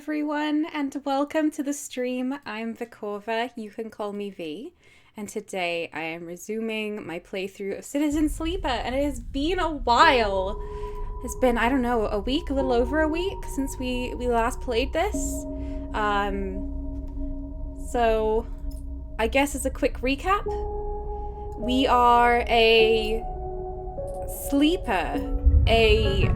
everyone, and welcome to the stream. I'm Vikova, you can call me V, and today I am resuming my playthrough of Citizen Sleeper, and it has been a while. It's been, I don't know, a week, a little over a week since we last played this. So I guess as a quick recap, we are a sleeper, a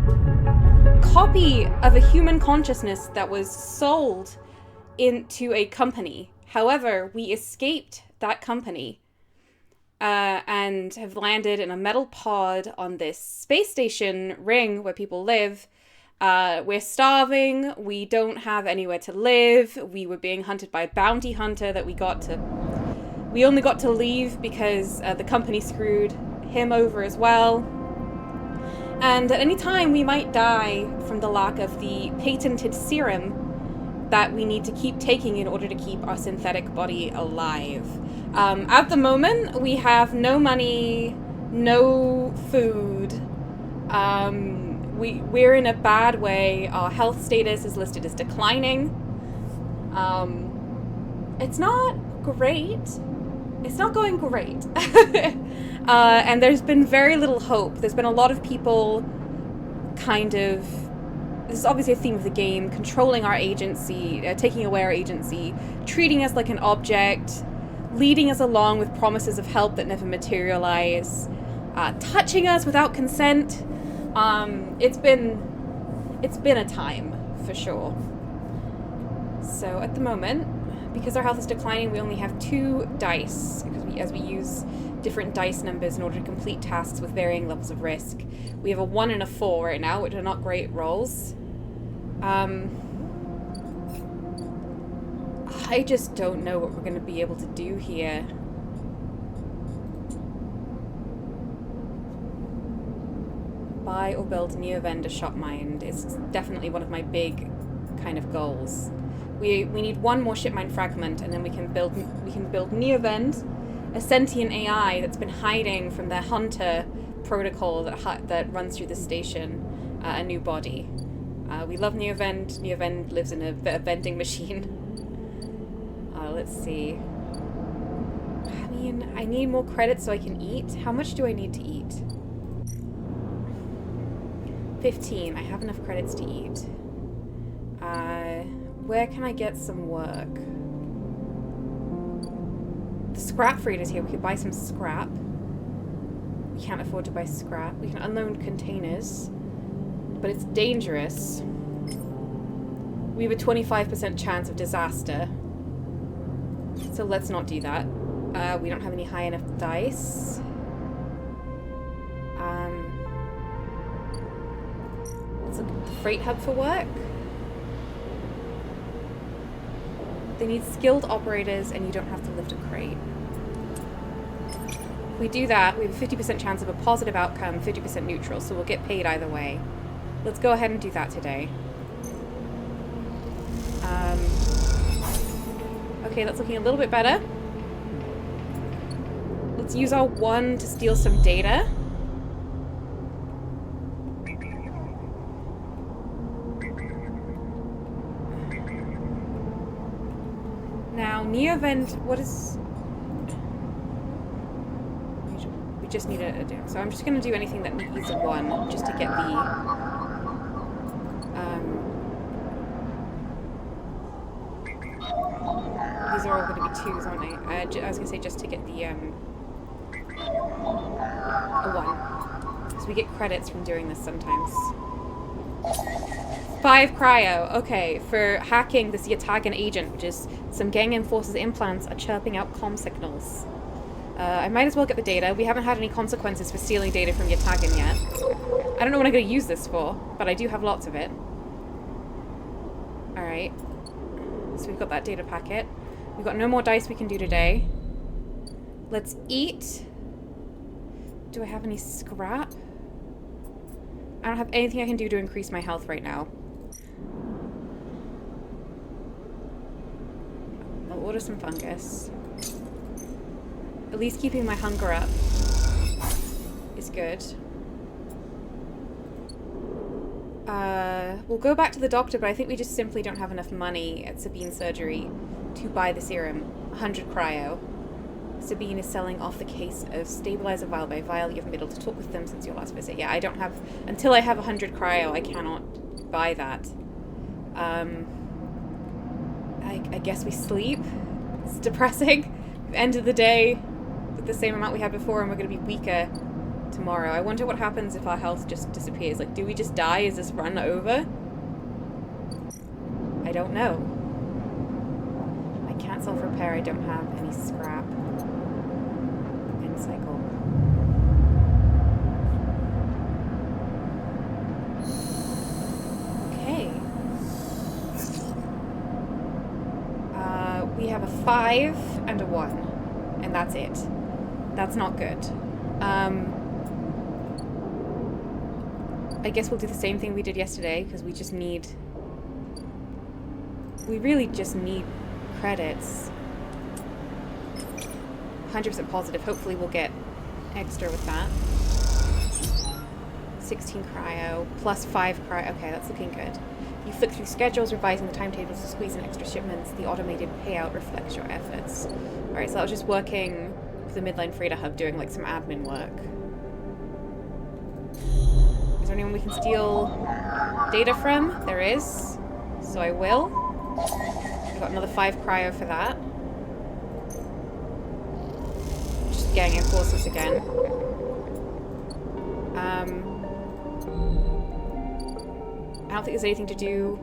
copy of a human consciousness that was sold into a company. However, we escaped that company and have landed in a metal pod on this space station ring where people live. We're starving. We don't have anywhere to live. We were being hunted by a bounty hunter that we only got to leave because the company screwed him over as well. And at any time, we might die from the lack of the patented serum that we need to keep taking in order to keep our synthetic body alive. At the moment, we have no money, no food. We're in a bad way. Our health status is listed as declining. It's not great. It's not going great. And there's been very little hope. There's been a lot of people this is obviously a theme of the game, controlling our agency, taking away our agency, treating us like an object, leading us along with promises of help that never materialize, touching us without consent. It's been a time, for sure. So at the moment, because our health is declining, we only have 2 dice, as we use different dice numbers in order to complete tasks with varying levels of risk. We have a 1 and a 4 right now, which are not great rolls. I just don't know what we're going to be able to do here. Buy or build Neovend shop mind is definitely one of my big kind of goals. We need 1 more ship mine fragment, and then we can build Neovend, a sentient AI that's been hiding from the Hunter protocol that runs through the station, a new body. We love Neovend. Neovend lives in a vending machine. Let's see. I mean, I need more credits so I can eat. How much do I need to eat? 15. I have enough credits to eat. Where can I get some work? The scrap freight is here. We could buy some scrap. We can't afford to buy scrap. We can unload containers, but it's dangerous. We have a 25% chance of disaster, so let's not do that. We don't have any high enough dice. Let's look at the freight hub for work. They need skilled operators, and you don't have to lift a crate. If we do that, we have a 50% chance of a positive outcome, 50% neutral, so we'll get paid either way. Let's go ahead and do that today. Okay, that's looking a little bit better. Let's use our 1 to steal some data. Now, Neovend, what is... We just need a down. So I'm just going to do anything that needs a 1, just to get the... These are all going to be 2s, aren't they? I was going to say just to get the, a 1. So we get credits from doing this sometimes. 5 cryo. Okay, for hacking this Yatagan agent, which is some Gangan Forces implants are chirping out comm signals. I might as well get the data. We haven't had any consequences for stealing data from Yatagan yet. I don't know what I'm going to use this for, but I do have lots of it. Alright. So we've got that data packet. We've got no more dice we can do today. Let's eat. Do I have any scrap? I don't have anything I can do to increase my health right now. I'll order some fungus. At least keeping my hunger up is good. We'll go back to the doctor, but I think we just simply don't have enough money at Sabine Surgery to buy the serum. 100 cryo. Sabine is selling off the case of stabilizer vial by vial. You haven't been able to talk with them since your last visit. Yeah, I don't have... Until I have 100 cryo, I cannot buy that. I guess we sleep. It's depressing. End of the day, with the same amount we had before, and we're going to be weaker tomorrow. I wonder what happens if our health just disappears. Like, do we just die? Is this run over? I don't know. I can't self-repair. I don't have any scrap. End cycle. Okay. We have a 5 and a 1. And that's it. That's not good. I guess we'll do the same thing we did yesterday, because we just need... We really just need credits. 100% positive. Hopefully we'll get extra with that. 16 cryo, plus 5 cryo. Okay, that's looking good. You flick through schedules, revising the timetables to squeeze in extra shipments. The automated payout reflects your efforts. Alright, so I was just working for the Midline Freighter Hub, doing like some admin work. Is there anyone we can steal data from? There is. So I will. We've got another 5 cryo for that. Just getting enforcers again. I don't think there's anything to do.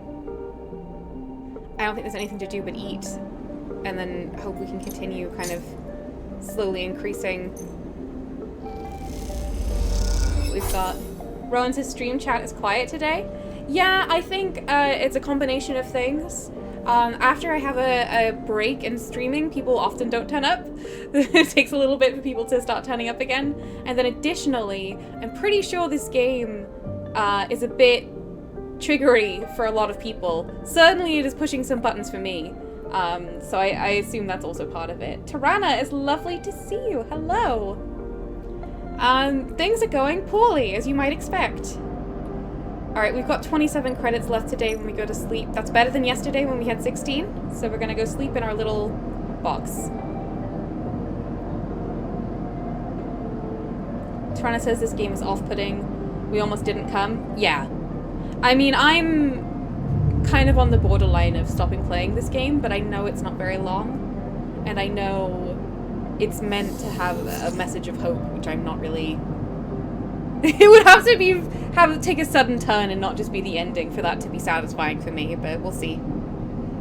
I don't think there's anything to do but eat. And then hope we can continue kind of slowly increasing. We've got... Rowan says stream chat is quiet today. Yeah, I think it's a combination of things. After I have a break in streaming, people often don't turn up. It takes a little bit for people to start turning up again. And then additionally, I'm pretty sure this game is a bit triggery for a lot of people. Certainly it is pushing some buttons for me. So I assume that's also part of it. Tarana, it's lovely to see you. Hello. Things are going poorly, as you might expect. Alright, we've got 27 credits left today when we go to sleep. That's better than yesterday when we had 16. So we're gonna go sleep in our little box. Tarana says this game is off-putting. We almost didn't come. Yeah. I mean, I'm kind of on the borderline of stopping playing this game, but I know it's not very long. And I know it's meant to have a message of hope, which I'm not really... It would have to take a sudden turn and not just be the ending for that to be satisfying for me, but we'll see.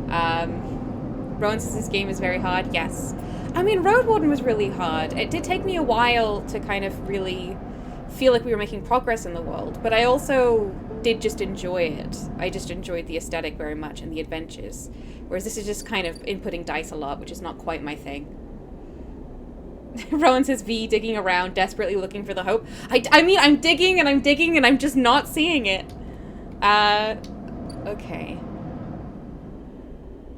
Rowan says this game is very hard. Yes. I mean, Road Warden was really hard. It did take me a while to kind of really feel like we were making progress in the world, but I also did just enjoy it. I just enjoyed the aesthetic very much and the adventures. Whereas this is just kind of inputting dice a lot, which is not quite my thing. Rowan says V digging around, desperately looking for the hope. I mean, I'm digging and I'm just not seeing it. Okay.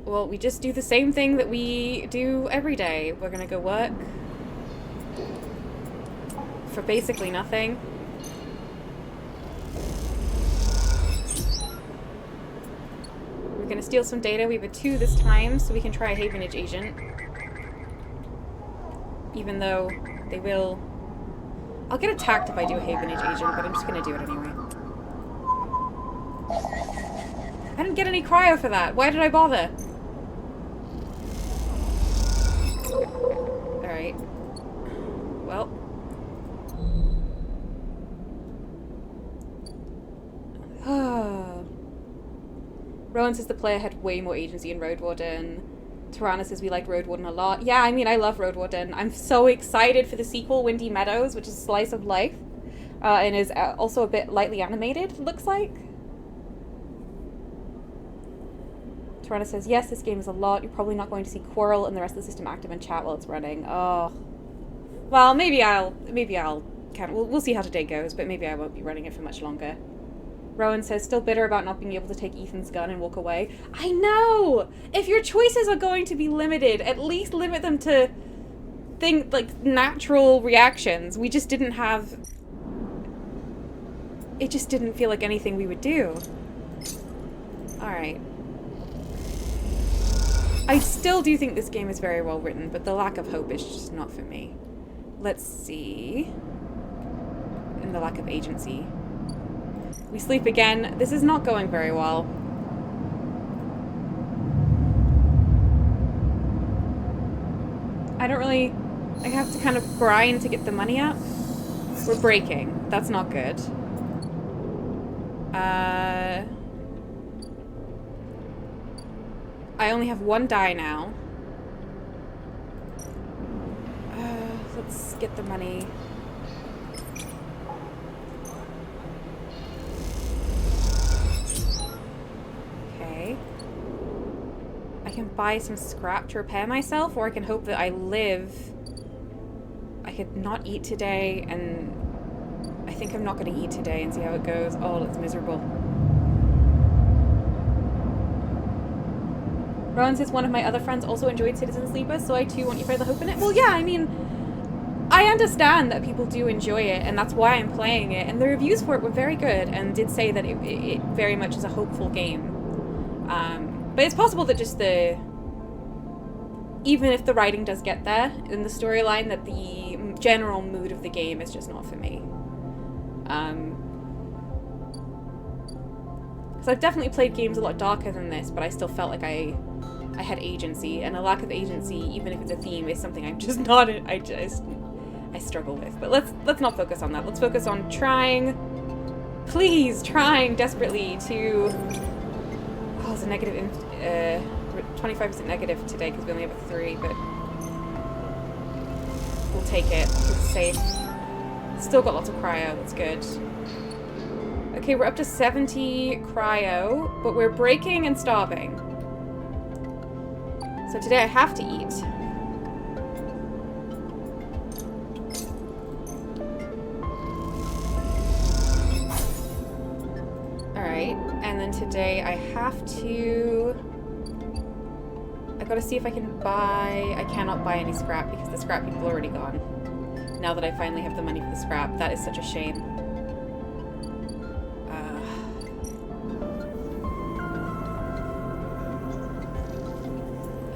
Well, we just do the same thing that we do every day. We're gonna go work. For basically nothing. We're gonna steal some data. We have a 2 this time, so we can try a Havenage agent. Even though they will... I'll get attacked if I do a Havenage agent, but I'm just gonna do it anyway. I didn't get any cryo for that. Why did I bother? Alright. Well. Rowan says the player had way more agency in Road Warden. Tarana says we like Road Warden a lot. Yeah, I mean, I love Road Warden. I'm so excited for the sequel, Windy Meadows, which is a slice of life. And is also a bit lightly animated, looks like. Tarana says, yes, this game is a lot. You're probably not going to see Quarrel and the rest of the system active in chat while it's running. Oh. Well, maybe I'll we'll see how today goes, but maybe I won't be running it for much longer. Rowan says, still bitter about not being able to take Ethan's gun and walk away. I know! If your choices are going to be limited, at least limit them to natural reactions. We just didn't have... it just didn't feel like anything we would do. Alright. I still do think this game is very well written, but the lack of hope is just not for me. Let's see. And the lack of agency. We sleep again. This is not going very well. I don't really... I have to kind of grind to get the money up. We're breaking. That's not good. I only have one die now. Let's get the money. Okay. I can buy some scrap to repair myself, or I can hope that I live. I could not eat today, and I think I'm not going to eat today and see how it goes. Oh, it's miserable. Rowan says one of my other friends also enjoyed Citizen Sleeper, so I too want you to find the hope in it. Well, yeah, I mean, I understand that people do enjoy it, and that's why I'm playing it, and the reviews for it were very good, and did say that it very much is a hopeful game. But it's possible that just even if the writing does get there in the storyline, that the general mood of the game is just not for me. Because I've definitely played games a lot darker than this, but I still felt like I had agency, and a lack of agency, even if it's a theme, is something I'm just not. I struggle with. But let's not focus on that. Let's focus on trying, please, trying desperately to. Oh, it's a negative, 25% negative today because we only have a 3, but we'll take it. It's safe. Still got lots of cryo. That's good. Okay, we're up to 70 cryo, but we're breaking and starving. So today I have to eat. Alright, and then today I have to... I gotta see if I can buy... I cannot buy any scrap because the scrap people are already gone. Now that I finally have the money for the scrap, that is such a shame.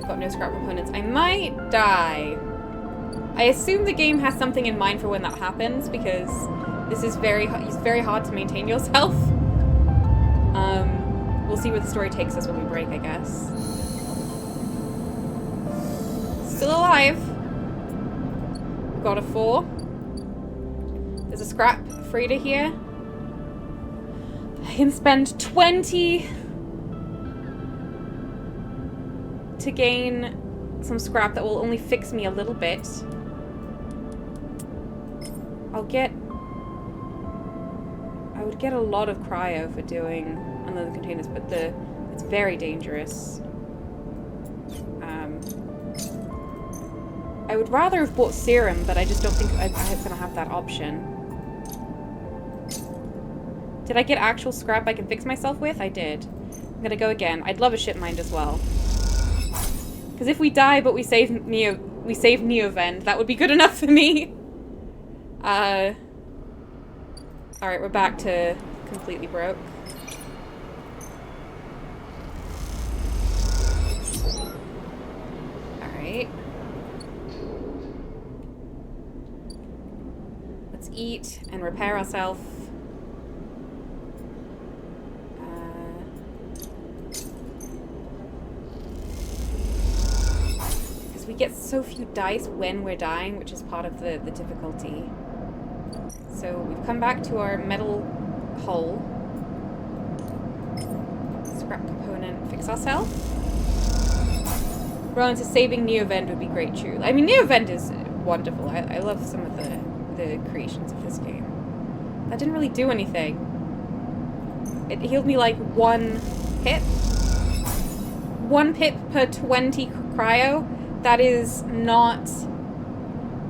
Got no scrap components. I might die. I assume the game has something in mind for when that happens, because this is it's very hard to maintain yourself. We'll see where the story takes us when we break, I guess. Still alive. Got a 4. There's a scrap freighter here. I can spend 20 to gain some scrap that will only fix me a little bit. I would get a lot of cryo for doing unloading containers, but it's very dangerous. I would rather have bought serum, but I just don't think I'm gonna have that option. Did I get actual scrap I can fix myself with? I did. I'm gonna go again. I'd love a ship mind as well. Because if we die but we save Neovend, that would be good enough for me. Alright, we're back to completely broke. Alright. Let's eat and repair ourselves. We get so few dice when we're dying, which is part of the difficulty. So we've come back to our metal hull. Scrap component, fix ourselves. Rowan says saving Neovend would be great too. I mean, Neovend is wonderful. I love some of the creations of this game. That didn't really do anything. It healed me like 1 pip. 1 pip per 20 cryo. That is not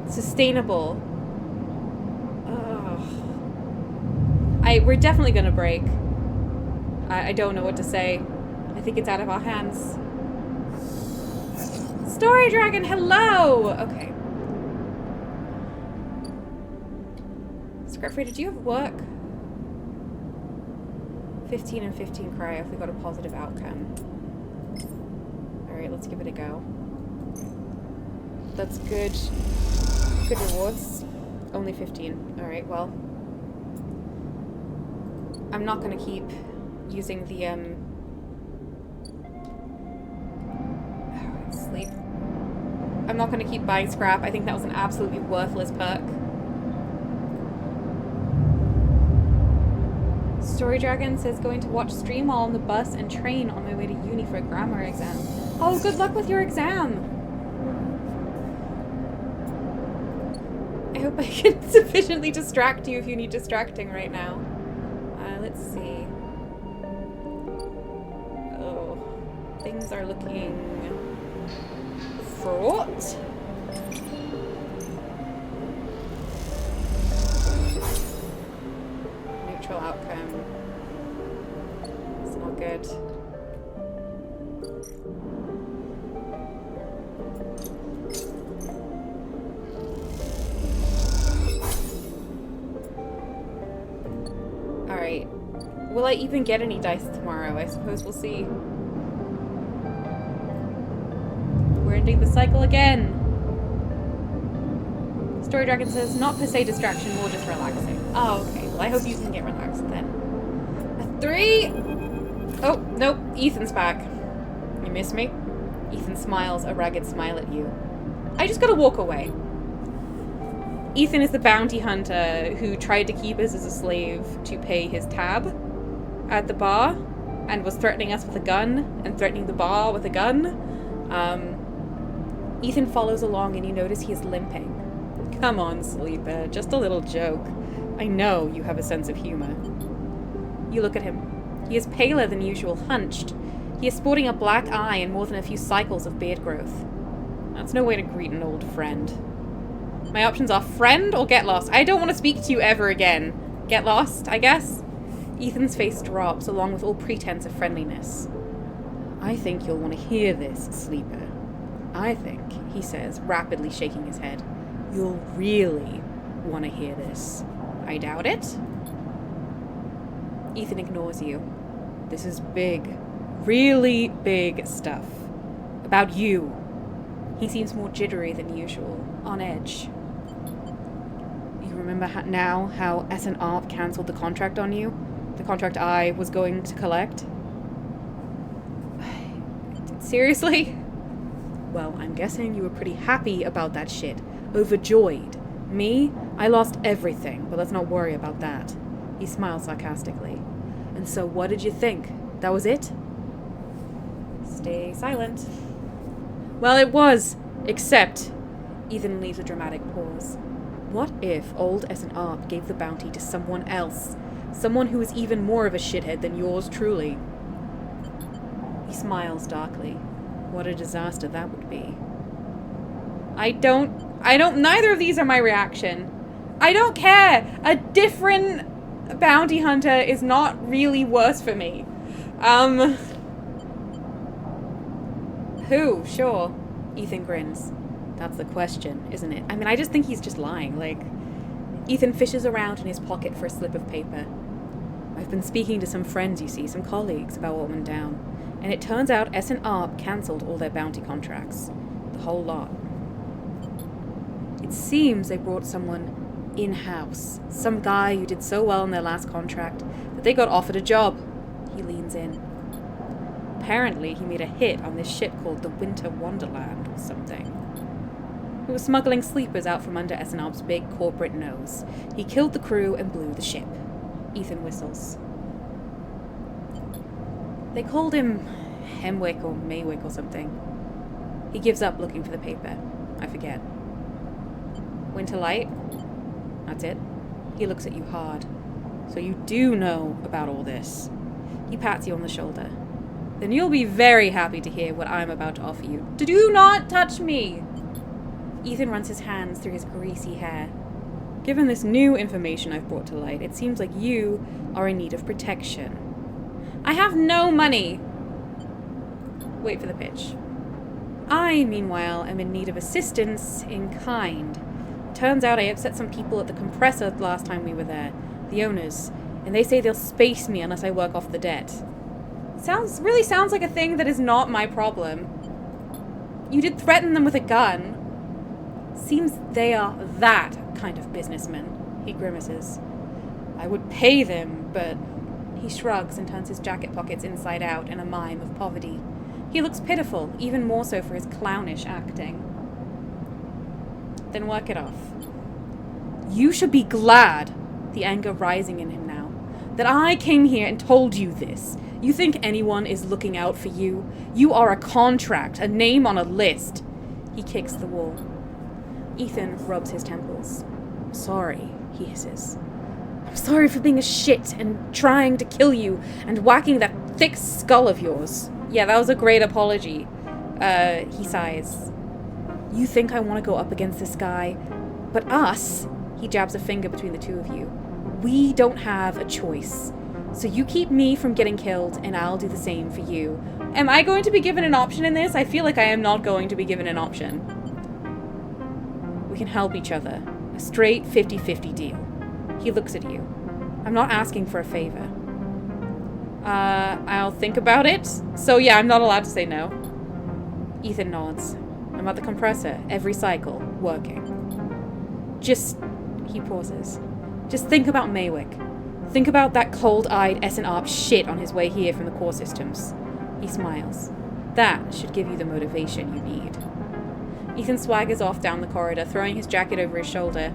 sustainable. Ugh. We're definitely gonna break. I don't know what to say. I think it's out of our hands. Story Dragon, hello! Okay. Scrap Free, did you have work? 15 and 15 cry if we got a positive outcome. Alright, let's give it a go. That's good. Good rewards. Only 15. Alright, well. I'm not gonna keep using the, sleep. I'm not gonna keep buying scrap. I think that was an absolutely worthless perk. Story Dragon says going to watch stream while on the bus and train on my way to uni for a grammar exam. Oh, good luck with your exam! I hope I can sufficiently distract you if you need distracting right now. Let's see. Oh, things are looking fraught. Neutral outcome. It's not good. Alright. Will I even get any dice tomorrow? I suppose we'll see. We're ending the cycle again. Story Dragon says, not per se distraction, more just relaxing. Oh, okay. Well, I hope you can get relaxed then. A 3! Oh, nope. Ethan's back. You miss me? Ethan smiles a ragged smile at you. I just gotta walk away. Ethan is the bounty hunter who tried to keep us as a slave to pay his tab at the bar and was threatening us with a gun and threatening the bar with a gun. Ethan follows along and you notice he is limping. Come on, Sleeper, just a little joke. I know you have a sense of humor. You look at him. He is paler than usual, hunched. He is sporting a black eye and more than a few cycles of beard growth. That's no way to greet an old friend. My options are friend or get lost. I don't want to speak to you ever again. Get lost, I guess? Ethan's face drops along with all pretense of friendliness. I think you'll want to hear this, Sleeper. I think, he says, rapidly shaking his head, you'll really want to hear this. I doubt it. Ethan ignores you. This is big, really big stuff. About you. He seems more jittery than usual, on edge. You remember now how S&ARP cancelled the contract on you? The contract I was going to collect? Seriously? Well, I'm guessing you were pretty happy about that shit. Overjoyed. Me? I lost everything, but let's not worry about that. He smiles sarcastically. And so what did you think? That was it? Stay silent. Well, it was. Except... Ethan leaves a dramatic pause. What if old S&ARP gave the bounty to someone else? Someone who is even more of a shithead than yours truly? He smiles darkly. What a disaster that would be. Neither of these are my reaction. I don't care. A different bounty hunter is not really worse for me. Who? Sure. Ethan grins. That's the question, isn't it? I mean, I just think he's just lying. Like, Ethan fishes around in his pocket for a slip of paper. I've been speaking to some friends, you see, some colleagues about what went down. And it turns out S&ARP cancelled all their bounty contracts. The whole lot. It seems they brought someone in-house. Some guy who did so well in their last contract that they got offered a job. He leans in. Apparently, he made a hit on this ship called the Winter Wonderland or something. He was smuggling sleepers out from under S&ARP's big corporate nose. He killed the crew and blew the ship. Ethan whistles. They called him Hemwick or Maywick or something. He gives up looking for the paper. I forget. Winterlight? That's it. He looks at you hard. So you do know about all this. He pats you on the shoulder. Then you'll be very happy to hear what I'm about to offer you. Do not touch me! Ethan runs his hands through his greasy hair. Given this new information I've brought to light, it seems like you are in need of protection. I have no money! Wait for the pitch. I, meanwhile, am in need of assistance in kind. Turns out I upset some people at the compressor last time we were there. The owners. And they say they'll space me unless I work off the debt. Really sounds like a thing that is not my problem. You did threaten them with a gun. Seems they are that kind of businessman, he grimaces. I would pay them, but... He shrugs and turns his jacket pockets inside out in a mime of poverty. He looks pitiful, even more so for his clownish acting. Then work it off. You should be glad, the anger rising in him now, that I came here and told you this. You think anyone is looking out for you? You are a contract, a name on a list. He kicks the wall. Ethan rubs his temples. Sorry, he hisses. I'm sorry for being a shit and trying to kill you and whacking that thick skull of yours. Yeah, that was a great apology. He sighs. You think I want to go up against this guy? But us, he jabs a finger between the two of you, we don't have a choice. So you keep me from getting killed, and I'll do the same for you. Am I going to be given an option in this? I feel like I am not going to be given an option. We can help each other. A straight 50-50 deal. He looks at you. I'm not asking for a favor. I'll think about it. So yeah, I'm not allowed to say no. Ethan nods. I'm at the compressor, every cycle, working. He pauses. Just think about Maywick. Think about that cold-eyed S&ARP shit on his way here from the core systems. He smiles. That should give you the motivation you need. Ethan swaggers off down the corridor, throwing his jacket over his shoulder.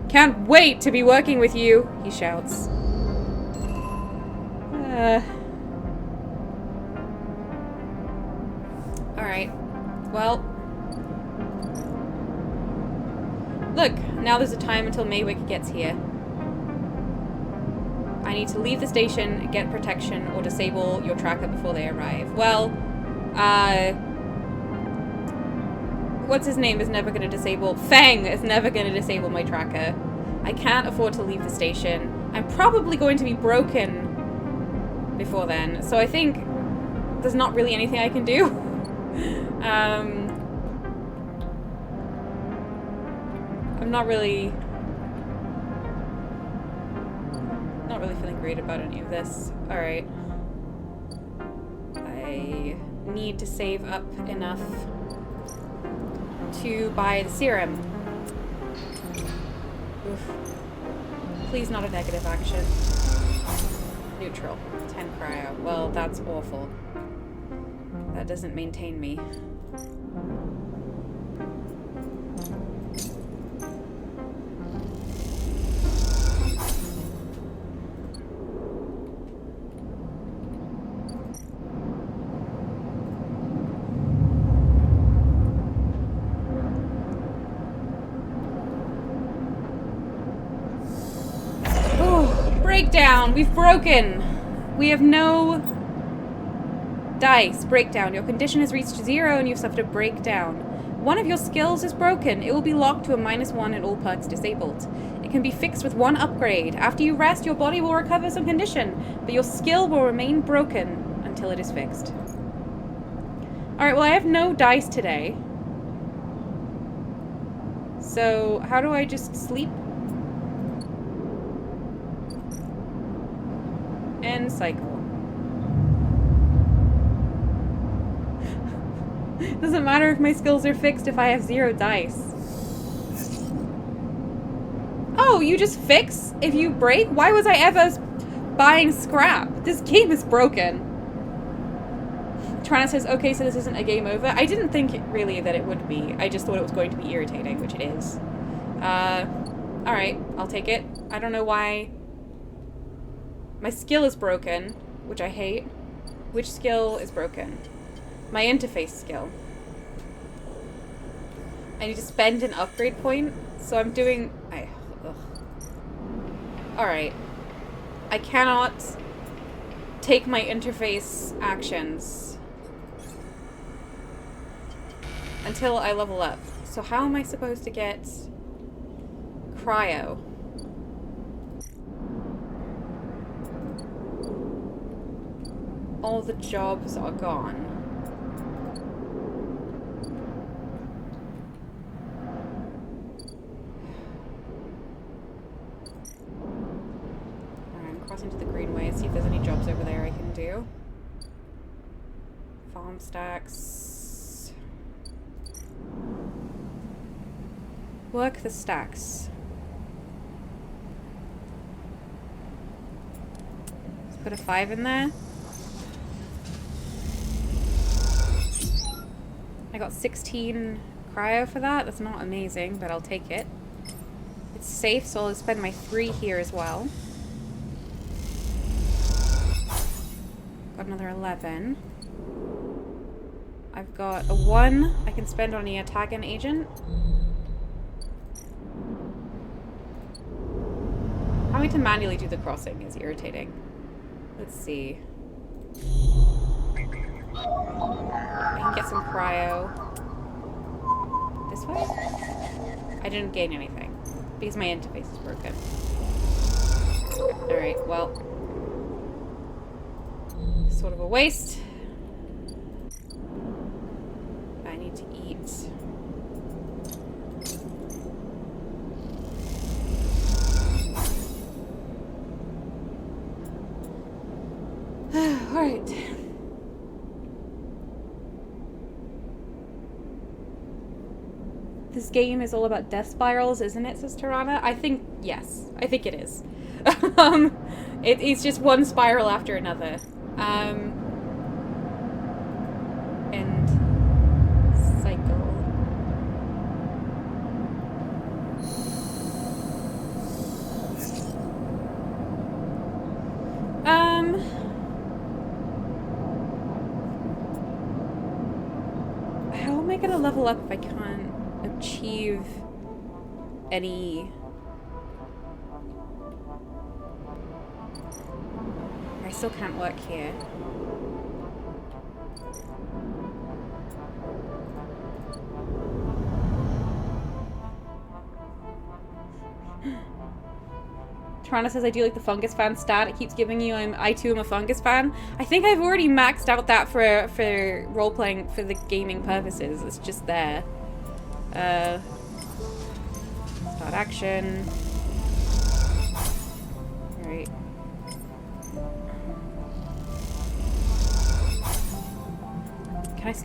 Can't wait to be working with you, he shouts. Alright. Well. Look, now there's a time until Maywick gets here. I need to leave the station, get protection, or disable your tracker before they arrive. Well, what's his name is never going to disable... Fang is never going to disable my tracker. I can't afford to leave the station. I'm probably going to be broken before then. So I think there's not really anything I can do. I'm not really feeling great about any of this. Alright. I need to save up enough to buy the serum. Oof. Please not a negative action. Neutral. 10 cryo. Well, that's awful. That doesn't maintain me. Breakdown! We've broken! We have no dice. Breakdown. Your condition has reached 0 and you've suffered a breakdown. One of your skills is broken. It will be locked to a -1 and all perks disabled. It can be fixed with 1 upgrade. After you rest, your body will recover some condition, but your skill will remain broken until it is fixed. Alright, well I have no dice today. So, how do I just sleep? End cycle. Doesn't matter if my skills are fixed if I have 0 dice. Oh, you just fix if you break? Why was I ever buying scrap? This game is broken. Trana says, okay, so this isn't a game over. I didn't think really that it would be. I just thought it was going to be irritating, which it is. Alright, I'll take it. I don't know why... My skill is broken, which I hate. Which skill is broken? My interface skill. I need to spend an upgrade point, so I'm doing... Alright. I cannot take my interface actions until I level up. So how am I supposed to get cryo? All the jobs are gone. cross into the Greenway and see if there's any jobs over there I can do. Farm stacks. Work the stacks. Let's put a 5 in there. I got 16 cryo for that. That's not amazing, but I'll take it. It's safe, so I'll spend my 3 here as well. Got another 11. I've got a 1 I can spend on the Atagan agent. Having to manually do the crossing is irritating. Let's see. I can get some cryo. This way? I didn't gain anything because my interface is broken. Alright, well. Sort of a waste. I need to eat. Alright. This game is all about death spirals, isn't it, says Tirana? I think, yes. I think it is. It's just one spiral after another. And cycle. How am I gonna level up if I can't achieve any... I still can't work here. Trana says, I do like the fungus fan stat. It keeps giving you I too am a fungus fan. I think I've already maxed out that for role-playing, for the gaming purposes. It's just there. Start action. Alright.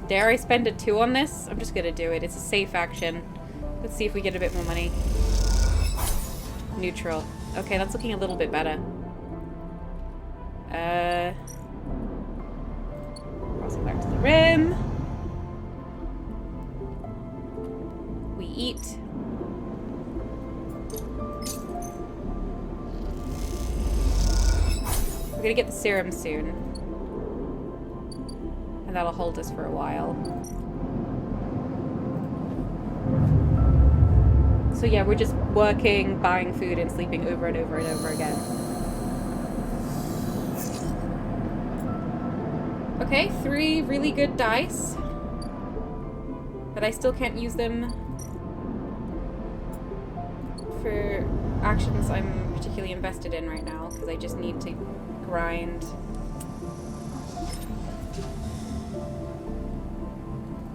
Dare I spend a 2 on this? I'm just gonna do it. It's a safe action. Let's see if we get a bit more money. Neutral. Okay, that's looking a little bit better. Crossing back to the rim. We eat. We're gonna get the serum soon. And that'll hold us for a while. So yeah, we're just working, buying food, and sleeping over and over and over again. Okay, 3 really good dice. But I still can't use them for actions I'm particularly invested in right now, because I just need to grind.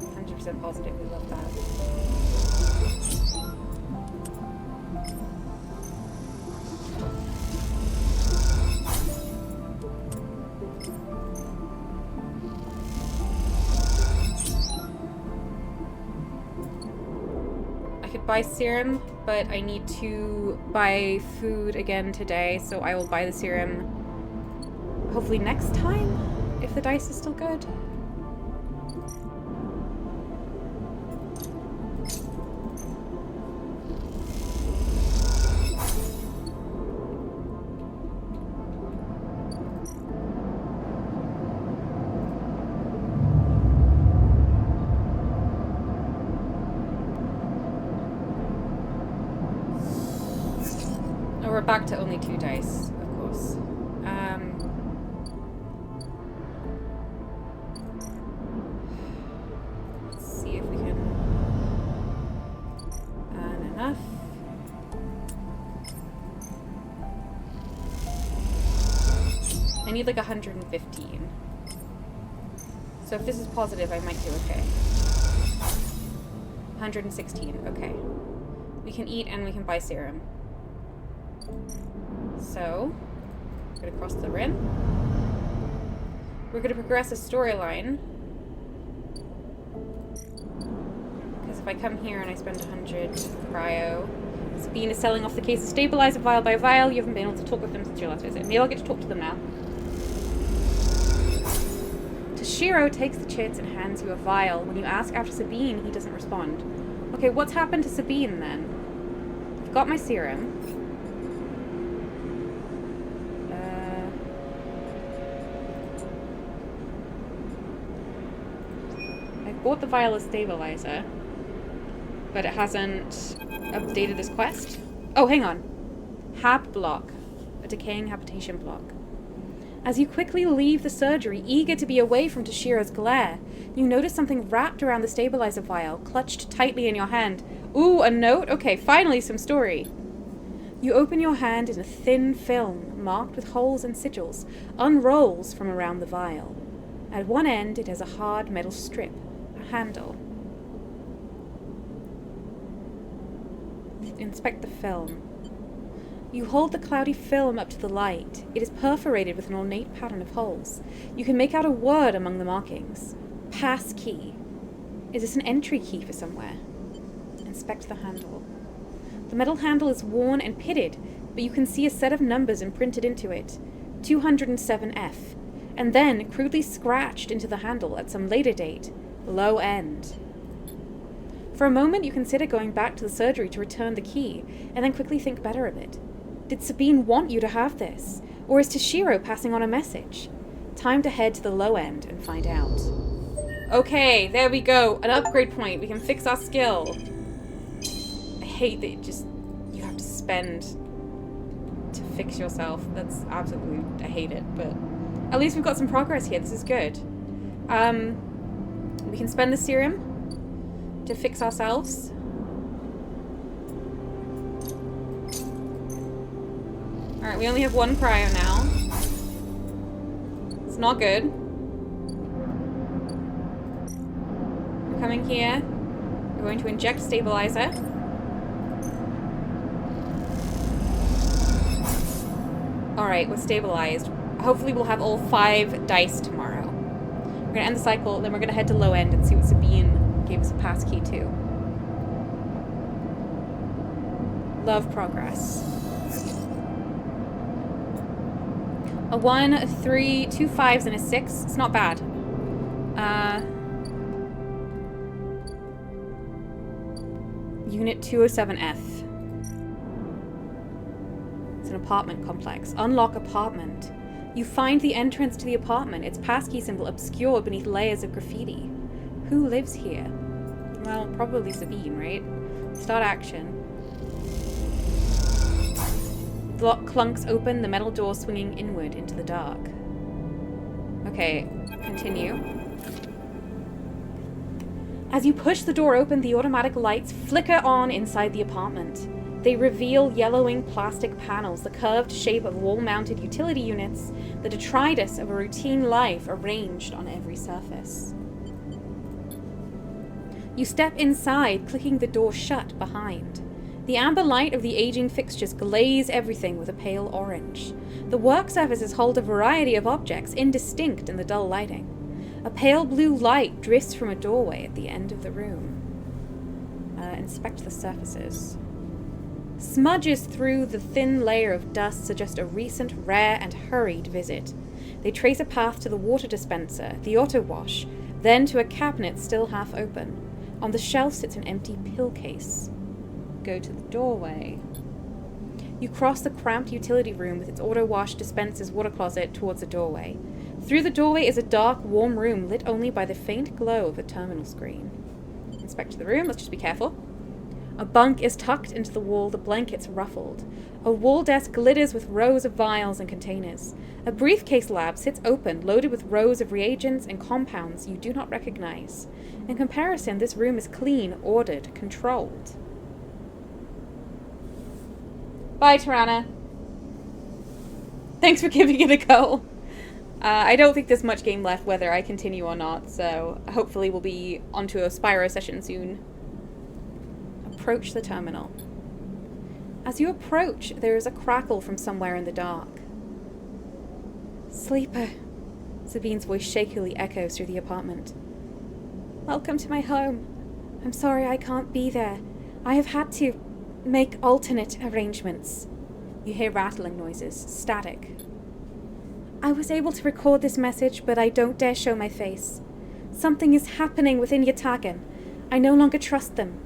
100% positive, we love that. Buy serum, but I need to buy food again today, so I will buy the serum hopefully next time, if the dice is still good. We're back to only 2 dice, of course. Let's see if we can earn enough. I need like 115. So if this is positive, I might do okay. 116, okay. We can eat and we can buy serum. So, going to cross the rim. We're going to progress a storyline. Because if I come here and I spend 100 cryo, Sabine is selling off the case of stabilizer vial by vial. You haven't been able to talk with them since your last visit. Maybe I'll get to talk to them now. Toshiro takes the chits and hands you a vial. When you ask after Sabine, he doesn't respond. Okay, what's happened to Sabine then? I've got my serum. I bought the vial of stabilizer, but it hasn't updated this quest. Oh, hang on. Hab block. A decaying habitation block. As you quickly leave the surgery, eager to be away from Toshiro's glare, you notice something wrapped around the stabilizer vial, clutched tightly in your hand. Ooh, a note? Okay, finally some story. You open your hand and a thin film, marked with holes and sigils, unrolls from around the vial. At one end, it has a hard metal strip, a handle. Inspect the film. You hold the cloudy film up to the light. It is perforated with an ornate pattern of holes. You can make out a word among the markings. Pass key. Is this an entry key for somewhere? Inspect the handle. The metal handle is worn and pitted, but you can see a set of numbers imprinted into it. 207F. And then crudely scratched into the handle at some later date. Low end. For a moment, you consider going back to the surgery to return the key, and then quickly think better of it. Did Sabine want you to have this? Or is Toshiro passing on a message? Time to head to the low end and find out. Okay, there we go. An upgrade point. We can fix our skill. I hate that you have to spend to fix yourself. That's absolutely, I hate it, but at least we've got some progress here. This is good. We can spend the serum to fix ourselves. Alright, we only have one cryo now. It's not good. We're coming here. We're going to inject stabilizer. Alright, we're stabilized. Hopefully we'll have all 5 dice tomorrow. We're gonna end the cycle, then we're gonna head to low end and see what Sabine gave us a pass key to. Love progress. A 1, a 3, 2 5s, and a 6. It's not bad. Unit 207F. It's an apartment complex. Unlock apartment. You find the entrance to the apartment, its passkey symbol obscured beneath layers of graffiti. Who lives here? Well, probably Sabine, right? Start action. The lock clunks open, the metal door swinging inward into the dark. Okay, continue. As you push the door open, the automatic lights flicker on inside the apartment. They reveal yellowing plastic panels, the curved shape of wall-mounted utility units, the detritus of a routine life arranged on every surface. You step inside, clicking the door shut behind. The amber light of the aging fixtures glaze everything with a pale orange. The work surfaces hold a variety of objects, indistinct in the dull lighting. A pale blue light drifts from a doorway at the end of the room. Inspect the surfaces. Smudges through the thin layer of dust suggest a recent, rare, and hurried visit. They trace a path to the water dispenser, the auto wash, then to a cabinet still half open. On the shelf sits an empty pill case. Go to the doorway. You cross the cramped utility room with its auto wash, dispensers, water closet towards the doorway. Through the doorway is a dark, warm room lit only by the faint glow of a terminal screen. Inspect the room. Let's just be careful. A bunk is tucked into the wall, the blankets ruffled. A wall desk glitters with rows of vials and containers. A briefcase lab sits open, loaded with rows of reagents and compounds you do not recognize. In comparison, this room is clean, ordered, controlled. Bye, Tirana. Thanks for giving it a go. I don't think there's much game left, whether I continue or not, so hopefully we'll be onto a Spyro session soon. Approach the terminal. As you approach, there is a crackle from somewhere in the dark. Sleeper. Sabine's voice shakily echoes through the apartment. Welcome to my home. I'm sorry I can't be there. I have had to make alternate arrangements. You hear rattling noises, static. I was able to record this message, but I don't dare show my face. Something is happening within Yatagan. I no longer trust them.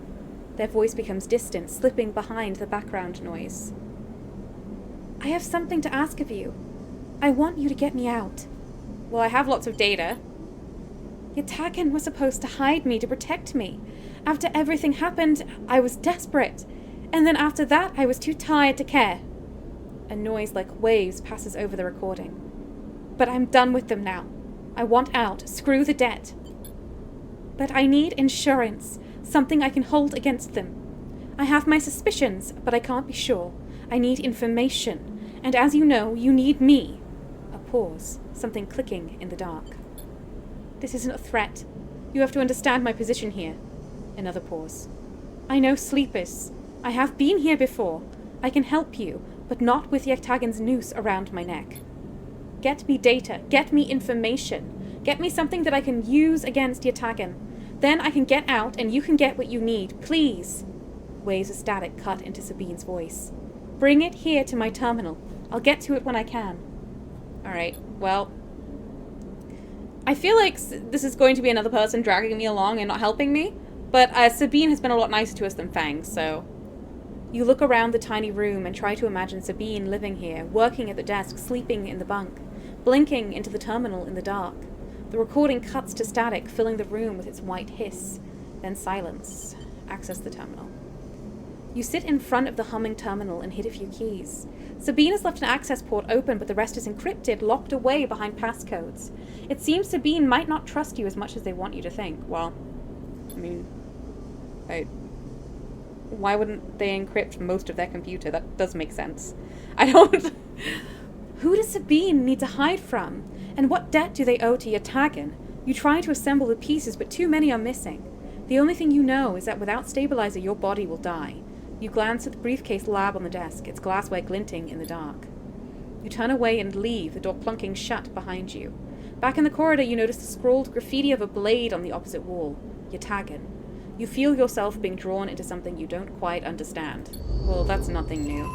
Their voice becomes distant, slipping behind the background noise. I have something to ask of you. I want you to get me out. Well, I have lots of data. Yatagan was supposed to hide me to protect me. After everything happened, I was desperate. And then after that, I was too tired to care. A noise like waves passes over the recording. But I'm done with them now. I want out. Screw the debt. But I need insurance. Something I can hold against them. I have my suspicions, but I can't be sure. I need information. And as you know, you need me. A pause. Something clicking in the dark. This isn't a threat. You have to understand my position here. Another pause. I know sleepers. I have been here before. I can help you, but not with Yatagan's noose around my neck. Get me data. Get me information. Get me something that I can use against Yatagan. Then I can get out and you can get what you need. Please. Waves of static cut into Sabine's voice. Bring it here to my terminal. I'll get to it when I can. Alright, well, I feel like this is going to be another person dragging me along and not helping me, but Sabine has been a lot nicer to us than Fang, so... You look around the tiny room and try to imagine Sabine living here, working at the desk, sleeping in the bunk, blinking into the terminal in the dark. The recording cuts to static, filling the room with its white hiss. Then silence. Access the terminal. You sit in front of the humming terminal and hit a few keys. Sabine has left an access port open, but the rest is encrypted, locked away behind passcodes. It seems Sabine might not trust you as much as they want you to think. Well, I mean, why wouldn't they encrypt most of their computer? That does make sense. I don't... Who does Sabine need to hide from? And what debt do they owe to Yatagan? You try to assemble the pieces, but too many are missing. The only thing you know is that without stabilizer, your body will die. You glance at the briefcase lab on the desk, its glassware glinting in the dark. You turn away and leave, the door plunking shut behind you. Back in the corridor, you notice the scrawled graffiti of a blade on the opposite wall. Yatagan. You feel yourself being drawn into something you don't quite understand. Well, that's nothing new.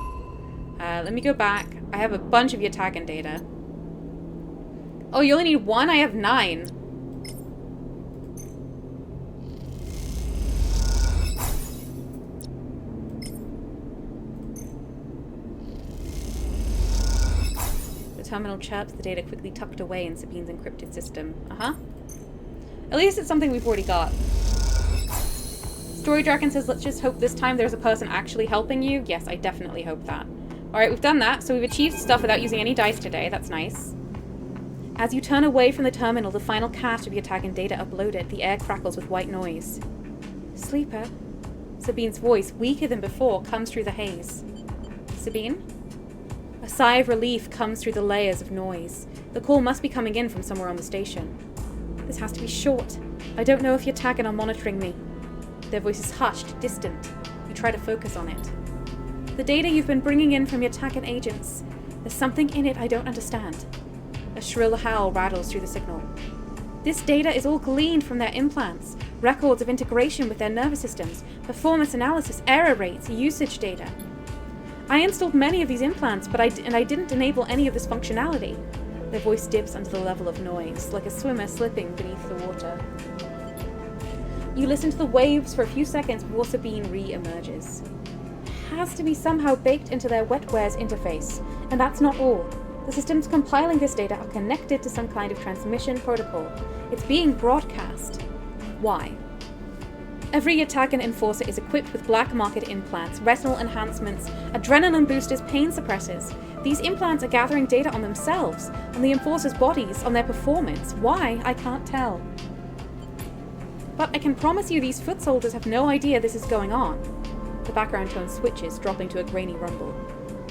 Let me go back. I have a bunch of Yatagan data. Oh, you only need one? I have 9. The terminal chirps, the data quickly tucked away in Sabine's encrypted system. Uh-huh. At least it's something we've already got. Story Dragon says, let's just hope this time there's a person actually helping you. Yes, I definitely hope that. Alright, we've done that, so we've achieved stuff without using any dice today. That's nice. As you turn away from the terminal, the final cache of Yatagan data uploaded, the air crackles with white noise. Sleeper? Sabine's voice, weaker than before, comes through the haze. Sabine? A sigh of relief comes through the layers of noise. The call must be coming in from somewhere on the station. This has to be short. I don't know if Yatagan are monitoring me. Their voice is hushed, distant. You try to focus on it. The data you've been bringing in from Yatagan agents. There's something in it I don't understand. A shrill howl rattles through the signal. This data is all gleaned from their implants, records of integration with their nervous systems, performance analysis, error rates, usage data. I installed many of these implants, but I didn't enable any of this functionality. Their voice dips under the level of noise, like a swimmer slipping beneath the water. You listen to the waves for a few seconds before Sabine re-emerges. It has to be somehow baked into their wetwares interface, and that's not all. The systems compiling this data are connected to some kind of transmission protocol. It's being broadcast. Why? Every Yatagan enforcer is equipped with black market implants, retinal enhancements, adrenaline boosters, pain suppressors. These implants are gathering data on themselves, on the enforcers' bodies, on their performance. Why? I can't tell. But I can promise you these foot soldiers have no idea this is going on. The background tone switches, dropping to a grainy rumble.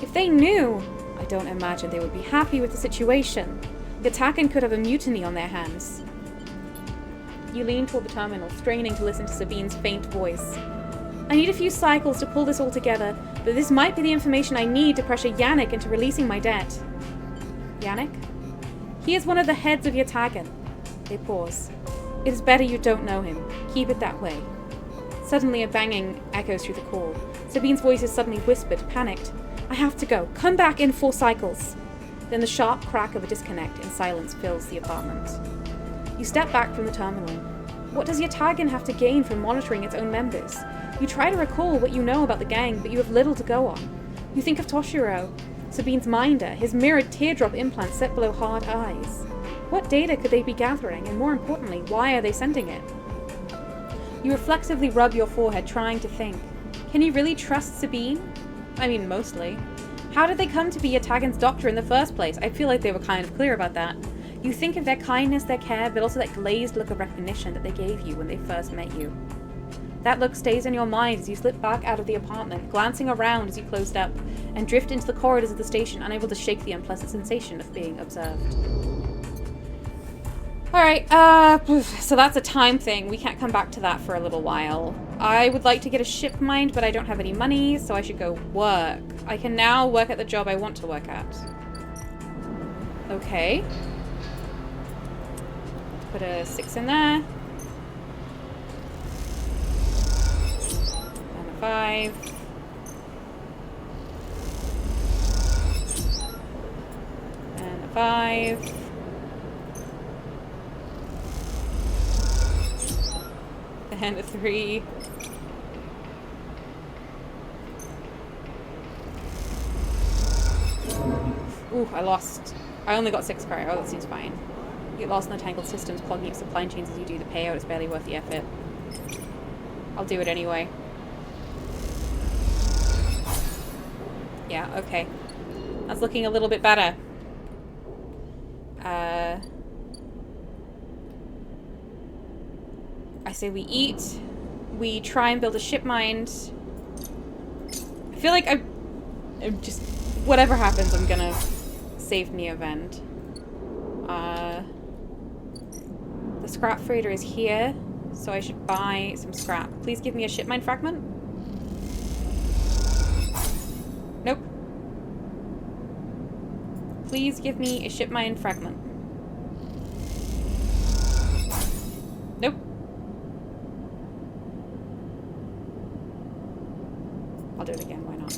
If they knew, I don't imagine they would be happy with the situation. Yatagan could have a mutiny on their hands. You lean toward the terminal, straining to listen to Sabine's faint voice. I need a few cycles to pull this all together, but this might be the information I need to pressure Yannick into releasing my debt. Yannick? He is one of the heads of Yatagan. They pause. It is better you don't know him. Keep it that way. Suddenly a banging echoes through the call. Sabine's voice is suddenly whispered, panicked. I have to go. Come back in 4 cycles. Then the sharp crack of a disconnect and silence fills the apartment. You step back from the terminal. What does Yatagan have to gain from monitoring its own members? You try to recall what you know about the gang, but you have little to go on. You think of Toshiro, Sabine's minder, his mirrored teardrop implant set below hard eyes. What data could they be gathering, and more importantly, why are they sending it? You reflexively rub your forehead, trying to think. Can you really trust Sabine? I mean, mostly. How did they come to be Yatagan's doctor in the first place? I feel like they were kind of clear about that. You think of their kindness, their care, but also that glazed look of recognition that they gave you when they first met you. That look stays in your mind as you slip back out of the apartment, glancing around as you closed up, and drift into the corridors of the station, unable to shake the unpleasant sensation of being observed. Alright, so that's a time thing. We can't come back to that for a little while. I would like to get a ship mind, but I don't have any money, so I should go work. I can now work at the job I want to work at. Okay. Put a 6 in there. And a 5. And a 5. And a 3. Ooh, I lost. I only got 6 cryo. Oh, that seems fine. You get lost in the tangled systems, clogging up supply chains as you do. The payout is barely worth the effort. I'll do it anyway. Yeah, okay. That's looking a little bit better. I say we eat. We try and build a ship mind. I feel like I'm just... Whatever happens, I'm gonna save me event. The scrap freighter is here, so I should buy some scrap. Please give me a ship mind fragment. Nope. Please give me a ship mind fragment. Nope. I'll do it again, why not?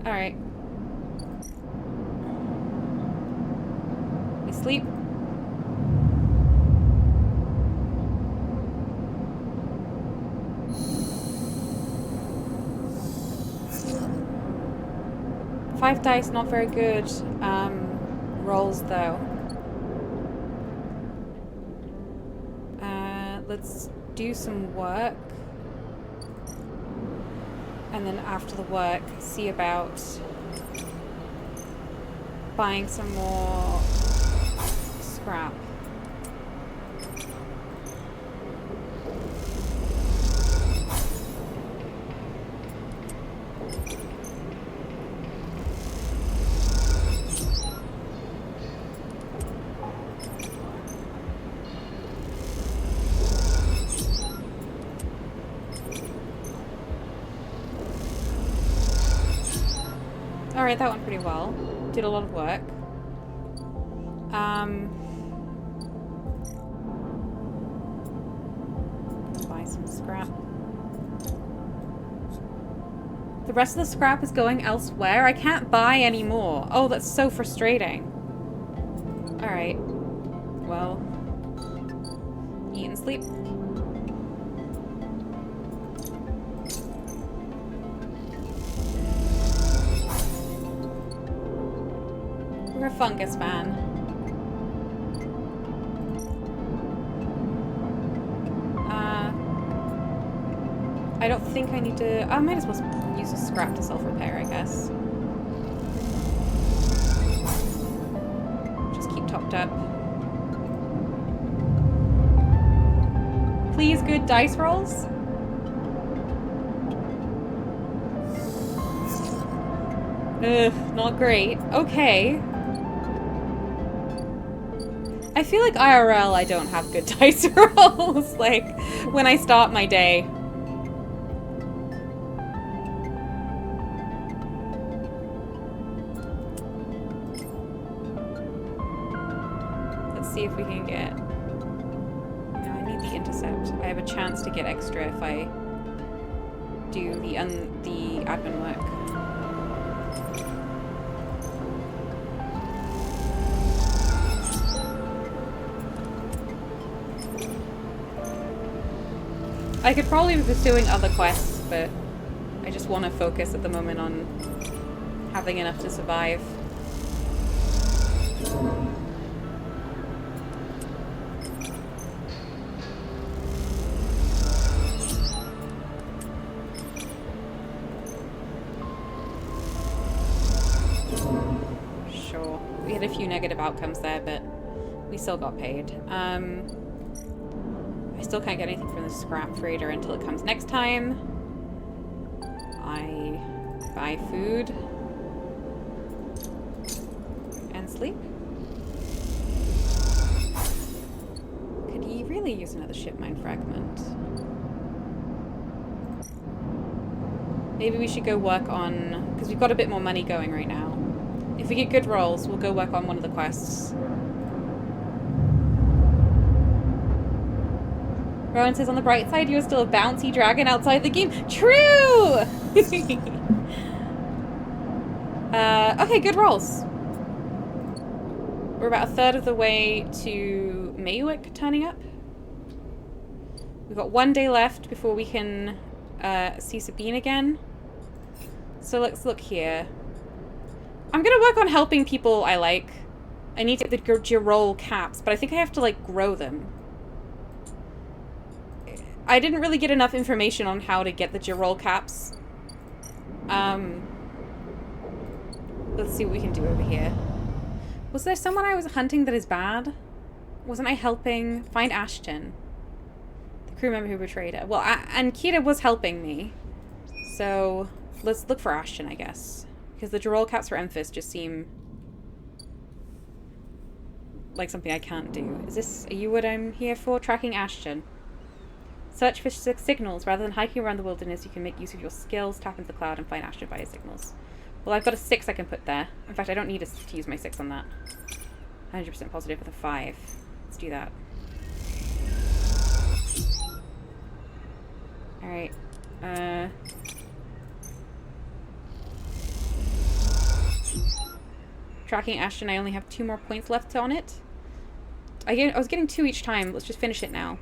Alright. We sleep. Five dice, not very good rolls though. Let's do some work. And then after the work, see about buying some more scrap. Alright, that went pretty well. Did a lot of work. Buy some scrap. The rest of the scrap is going elsewhere? I can't buy any more. Oh, that's so frustrating. Alright. Well. Eat and sleep. We're a fungus fan. I don't think I need to... I might as well use a scrap to self-repair, I guess. Just keep topped up. Please, good dice rolls? Ugh, not great. Okay. I feel like IRL I don't have good dice rolls, like, when I start my day. Let's see if we can get... No, I need the intercept. I have a chance to get extra if I do the admin work. I could probably be pursuing other quests, but I just want to focus at the moment on having enough to survive. Sure. We had a few negative outcomes there, but we still got paid. I still can't get anything from the scrap freighter until it comes next time. I buy food and sleep. Could you really use another ship mine fragment? Maybe we should go work on, because we've got a bit more money going right now. If we get good rolls, we'll go work on one of the quests. Rowan says, on the bright side, you're still a bouncy dragon outside the game. True! Okay, good rolls. We're about a third of the way to Maywick turning up. We've got 1 day left before we can see Sabine again. So let's look here. I'm gonna work on helping people I like. I need to get the Girol caps, but I think I have to, like, grow them. I didn't really get enough information on how to get the Girol caps. Let's see what we can do over here. Was there someone I was hunting that is bad? Wasn't I helping find Ashton? The crew member who betrayed her. Well, and Kira was helping me. So, let's look for Ashton, I guess. Because the Girol caps for Emphis just seem like something I can't do. Are you what I'm here for? Tracking Ashton. Search for signals. Rather than hiking around the wilderness, you can make use of your skills, tap into the cloud, and find Ashton via signals. Well, I've got a 6 I can put there. In fact, I don't need to use my 6 on that. 100% positive with a 5. Let's do that. Alright. Tracking Ashton, I only have 2 more points left on it. I was getting 2 each time. Let's just finish it now.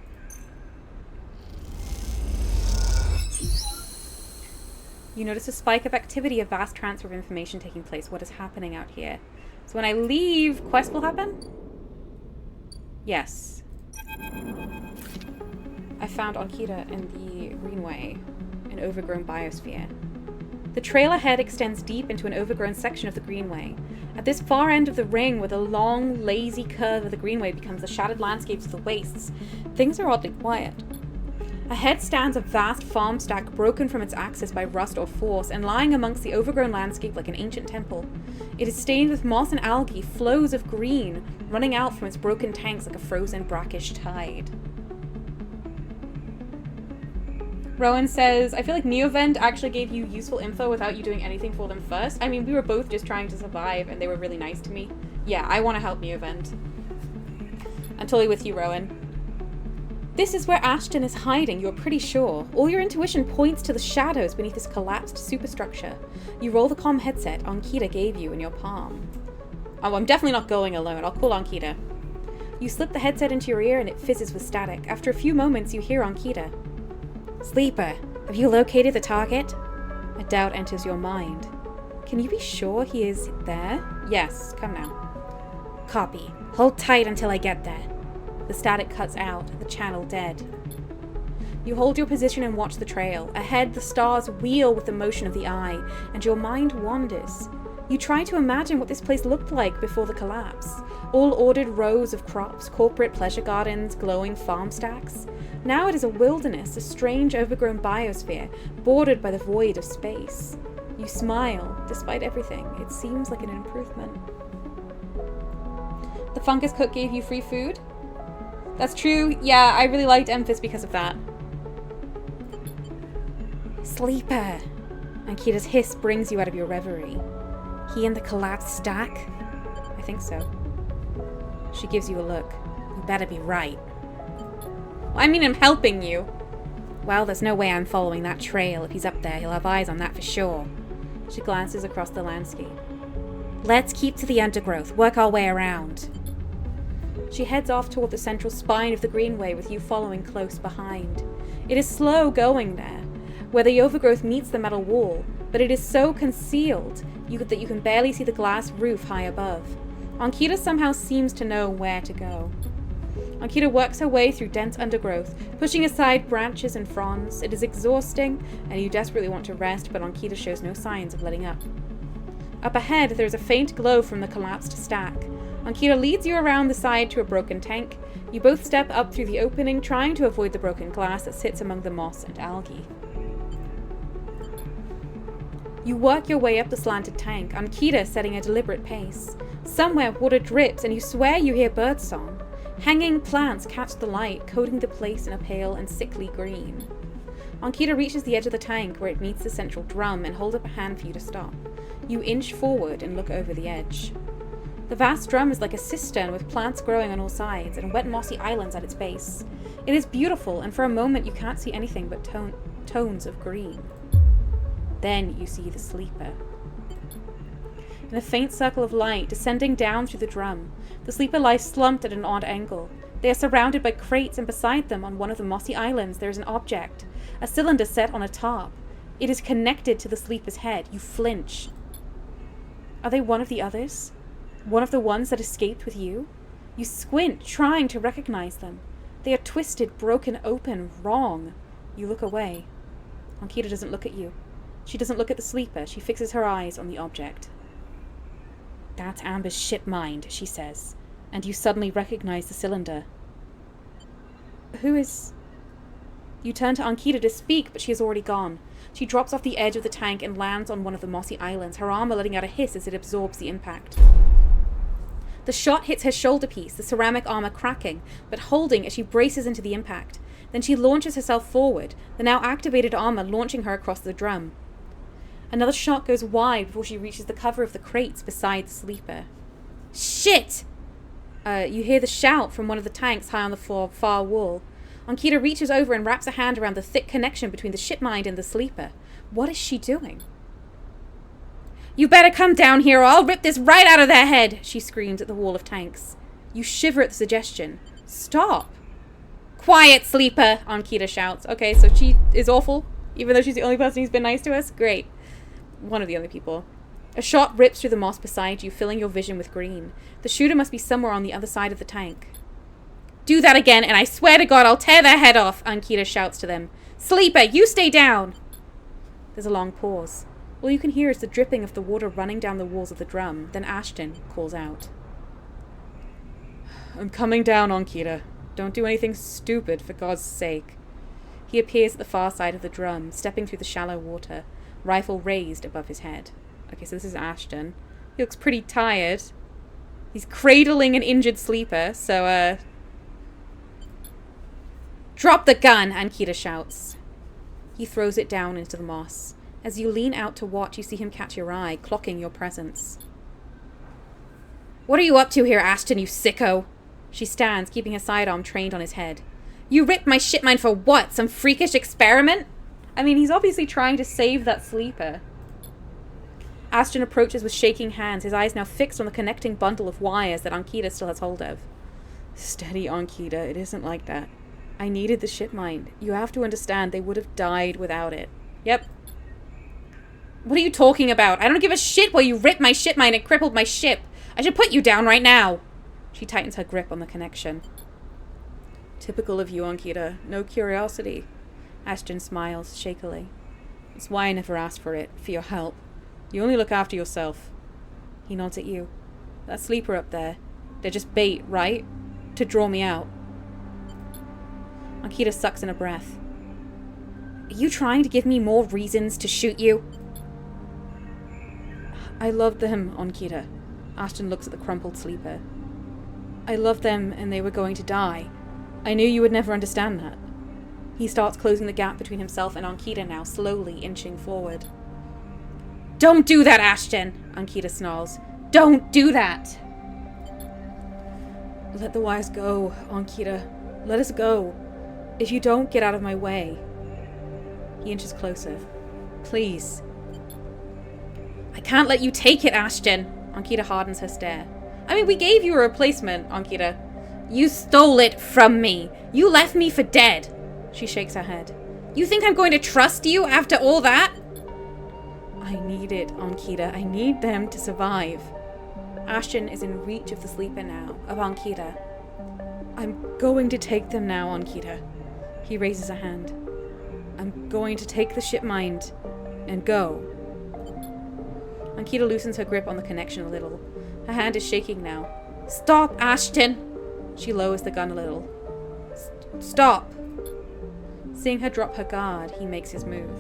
You notice a spike of activity, a vast transfer of information taking place. What is happening out here? So when I leave, quest will happen? Yes. I found Ankita in the Greenway, an overgrown biosphere. The trail ahead extends deep into an overgrown section of the Greenway. At this far end of the ring, where the long, lazy curve of the Greenway becomes the shattered landscapes of the wastes, things are oddly quiet. Ahead stands a vast farm stack broken from its axis by rust or force and lying amongst the overgrown landscape like an ancient temple. It is stained with moss and algae, flows of green, running out from its broken tanks like a frozen brackish tide. Rowan says, I feel like Neovend actually gave you useful info without you doing anything for them first. I mean, we were both just trying to survive and they were really nice to me. Yeah, I want to help Neovend. I'm totally with you, Rowan. This is where Ashton is hiding, you're pretty sure. All your intuition points to the shadows beneath this collapsed superstructure. You roll the comm headset Ankita gave you in your palm. Oh, I'm definitely not going alone. I'll call Ankita. You slip the headset into your ear and it fizzes with static. After a few moments, you hear Ankita. Sleeper, have you located the target? A doubt enters your mind. Can you be sure he is there? Yes, come now. Copy. Hold tight until I get there. The static cuts out, the channel dead. You hold your position and watch the trail. Ahead, the stars wheel with the motion of the eye, and your mind wanders. You try to imagine what this place looked like before the collapse. All ordered rows of crops, corporate pleasure gardens, glowing farm stacks. Now it is a wilderness, a strange overgrown biosphere, bordered by the void of space. You smile. Despite everything, it seems like an improvement. The fungus cook gave you free food? That's true. Yeah, I really liked Emphis because of that. Sleeper. Ankita's hiss brings you out of your reverie. He in the collapsed stack? I think so. She gives you a look. You better be right. Well, I mean, I'm helping you. Well, there's no way I'm following that trail. If he's up there, he'll have eyes on that for sure. She glances across the landscape. Let's keep to the undergrowth, work our way around. She heads off toward the central spine of the greenway with you following close behind. It is slow going there, where the overgrowth meets the metal wall, but it is so concealed that you can barely see the glass roof high above. Ankita somehow seems to know where to go. Ankita works her way through dense undergrowth, pushing aside branches and fronds. It is exhausting, and you desperately want to rest, but Ankita shows no signs of letting up. Up ahead, there is a faint glow from the collapsed stack. Ankita leads you around the side to a broken tank. You both step up through the opening, trying to avoid the broken glass that sits among the moss and algae. You work your way up the slanted tank, Ankita setting a deliberate pace. Somewhere, water drips, and you swear you hear birdsong. Hanging plants catch the light, coating the place in a pale and sickly green. Ankita reaches the edge of the tank where it meets the central drum and holds up a hand for you to stop. You inch forward and look over the edge. The vast drum is like a cistern with plants growing on all sides and wet mossy islands at its base. It is beautiful, and for a moment you can't see anything but tones of green. Then you see the sleeper. In a faint circle of light descending down through the drum, the sleeper lies slumped at an odd angle. They are surrounded by crates, and beside them, on one of the mossy islands, there is an object, a cylinder set on a tarp. It is connected to the sleeper's head. You flinch. Are they one of the others? One of the ones that escaped with you? You squint, trying to recognize them. They are twisted, broken open, wrong. You look away. Ankita doesn't look at you. She doesn't look at the sleeper. She fixes her eyes on the object. That's Amber's ship mind, she says, and you suddenly recognize the cylinder. Who is... You turn to Ankita to speak, but she has already gone. She drops off the edge of the tank and lands on one of the mossy islands, her armor letting out a hiss as it absorbs the impact. The shot hits her shoulder piece, the ceramic armor cracking, but holding as she braces into the impact. Then she launches herself forward, the now activated armor launching her across the drum. Another shot goes wide before she reaches the cover of the crates beside the sleeper. Shit! You hear the shout from one of the tanks high on the far wall. Ankita reaches over and wraps a hand around the thick connection between the ship mind and the sleeper. What is she doing? You better come down here or I'll rip this right out of their head, she screams at the wall of tanks. You shiver at the suggestion. Stop! Quiet, sleeper, Ankita shouts. Okay, so she is awful, even though she's the only person who's been nice to us? Great. One of the other people. A shot rips through the moss beside you, filling your vision with green. The shooter must be somewhere on the other side of the tank. Do that again, and I swear to God I'll tear their head off, Ankita shouts to them. Sleeper, you stay down! There's a long pause. All you can hear is the dripping of the water running down the walls of the drum. Then Ashton calls out. I'm coming down, Ankita. Don't do anything stupid, for God's sake. He appears at the far side of the drum, stepping through the shallow water, rifle raised above his head. Okay, so this is Ashton. He looks pretty tired. He's cradling an injured sleeper, so, Drop the gun, Ankita shouts. He throws it down into the moss. As you lean out to watch, you see him catch your eye, clocking your presence. What are you up to here, Ashton, you sicko? She stands, keeping her sidearm trained on his head. You ripped my ship mine for what? Some freakish experiment? I mean, he's obviously trying to save that sleeper. Ashton approaches with shaking hands, his eyes now fixed on the connecting bundle of wires that Ankita still has hold of. Steady, Ankita. It isn't like that. I needed the ship mine. You have to understand they would have died without it. Yep. What are you talking about? I don't give a shit why you ripped my ship mine and crippled my ship. I should put you down right now. She tightens her grip on the connection. Typical of you, Ankita. No curiosity. Ashton smiles shakily. That's why I never asked for it, for your help. You only look after yourself. He nods at you. That sleeper up there. They're just bait, right? To draw me out. Ankita sucks in a breath. Are you trying to give me more reasons to shoot you? I loved them, Ankita. Ashton looks at the crumpled sleeper. I loved them and they were going to die. I knew you would never understand that. He starts closing the gap between himself and Ankita now, slowly inching forward. Don't do that, Ashton, Ankita snarls. Don't do that! Let the wires go, Ankita. Let us go. If you don't, get out of my way. He inches closer. Please. I can't let you take it, Ashton. Ankita hardens her stare. I mean, we gave you a replacement, Ankita. You stole it from me. You left me for dead. She shakes her head. You think I'm going to trust you after all that? I need it, Ankita. I need them to survive. Ashton is in reach of the sleeper now, of Ankita. I'm going to take them now, Ankita. He raises a hand. I'm going to take the ship mind and go. Ankita loosens her grip on the connection a little. Her hand is shaking now. Stop, Ashton! She lowers the gun a little. Stop! Seeing her drop her guard, he makes his move.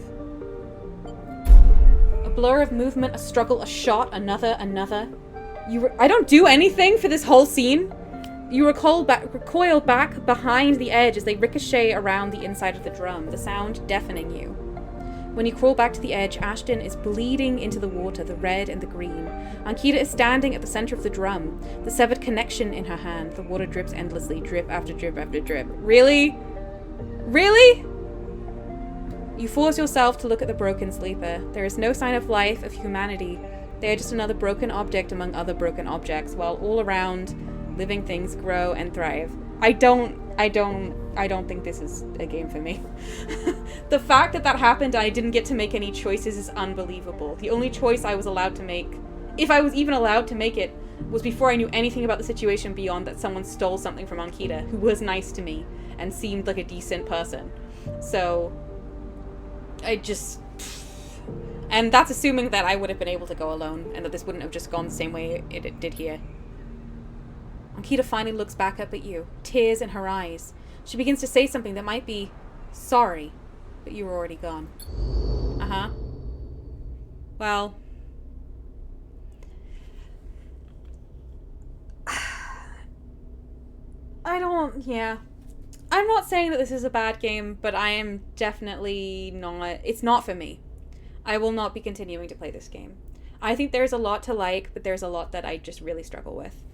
A blur of movement, a struggle, a shot, another. I don't do anything for this whole scene. You recoil back behind the edge as they ricochet around the inside of the drum, the sound deafening you. When you crawl back to the edge, Ashton is bleeding into the water, the red and the green. Ankita is standing at the center of the drum, the severed connection in her hand. The water drips endlessly, drip after drip after drip. Really? Really? You force yourself to look at the broken sleeper. There is no sign of life, of humanity. They are just another broken object among other broken objects, while all around, living things grow and thrive. I don't think this is a game for me. The fact that that happened and I didn't get to make any choices is unbelievable. The only choice I was allowed to make, if I was even allowed to make it, was before I knew anything about the situation beyond that someone stole something from Ankita, who was nice to me and seemed like a decent person. So, and that's assuming that I would have been able to go alone and that this wouldn't have just gone the same way it did here. Ankita finally looks back up at you, tears in her eyes. She begins to say something that might be, sorry, but you were already gone. Uh-huh. Well, I'm not saying that this is a bad game, but I am definitely not, it's not for me. I will not be continuing to play this game. I think there's a lot to like, but there's a lot that I just really struggle with.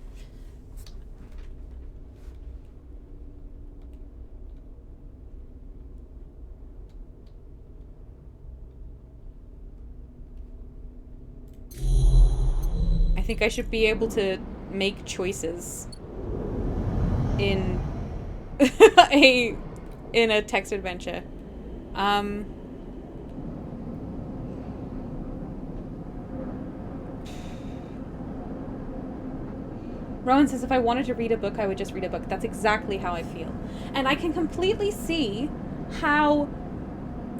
I think I should be able to make choices in a text adventure. Rowan says if I wanted to read a book, I would just read a book. That's exactly how I feel. And I can completely see how,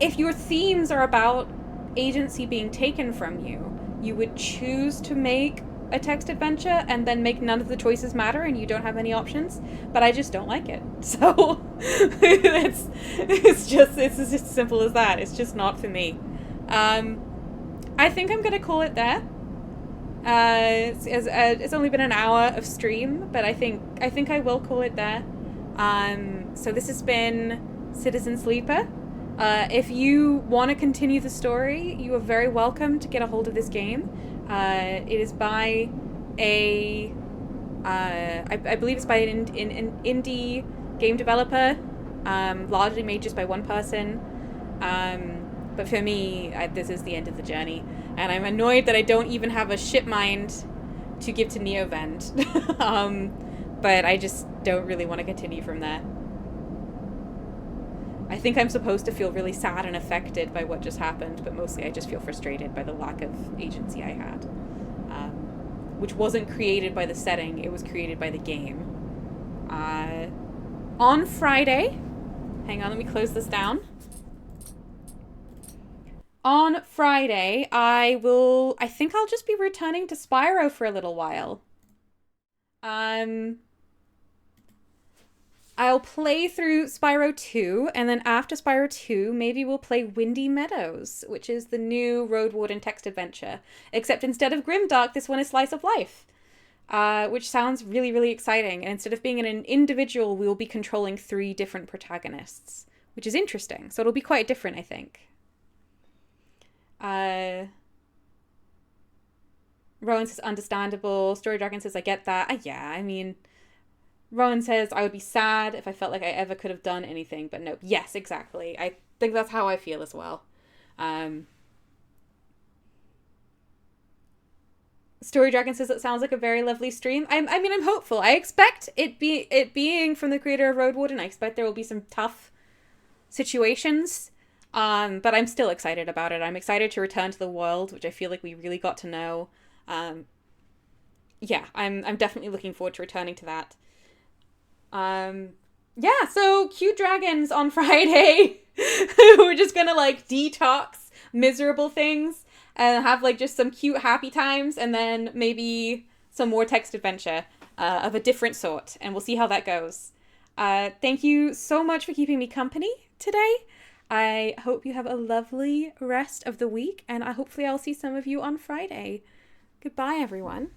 if your themes are about agency being taken from you, you would choose to make a text adventure and then make none of the choices matter and you don't have any options. But I just don't like it. So it's just as simple as that. It's just not for me. I think I'm gonna call it there. It's only been an hour of stream, but I think I will call it there. So this has been Citizen Sleeper. If you want to continue the story, you are very welcome to get a hold of this game. It is by I believe it's by an indie game developer, largely made just by one person. But for me, this is the end of the journey. And I'm annoyed that I don't even have a ship mind to give to Neovend. But I just don't really want to continue from there. I think I'm supposed to feel really sad and affected by what just happened, but mostly I just feel frustrated by the lack of agency I had. Which wasn't created by the setting, it was created by the game. On Friday, hang on, let me close this down. On Friday, I think I'll just be returning to Spyro for a little while. I'll play through Spyro 2, and then after Spyro 2, maybe we'll play Windy Meadows, which is the new Road Warden text adventure. Except instead of Grimdark, this one is Slice of Life. which sounds really, really exciting. And instead of being an individual, we will be controlling 3 different protagonists, which is interesting. So it'll be quite different, I think. Rowan says, understandable. Story Dragon says, I get that. Yeah, I mean, Rowan says, I would be sad if I felt like I ever could have done anything, but no. Yes, exactly. I think that's how I feel as well. Story Dragon says it sounds like a very lovely stream. I mean, I'm hopeful. I expect it being from the creator of Road Warden. I expect there will be some tough situations, but I'm still excited about it. I'm excited to return to the world, which I feel like we really got to know. Yeah, I'm definitely looking forward to returning to that. Yeah, so cute dragons on Friday. We're just gonna like detox miserable things and have like just some cute happy times, and then maybe some more text adventure of a different sort, and we'll see how that goes. Thank you so much for keeping me company today. I hope you have a lovely rest of the week, and hopefully I'll see some of you on Friday. Goodbye, everyone.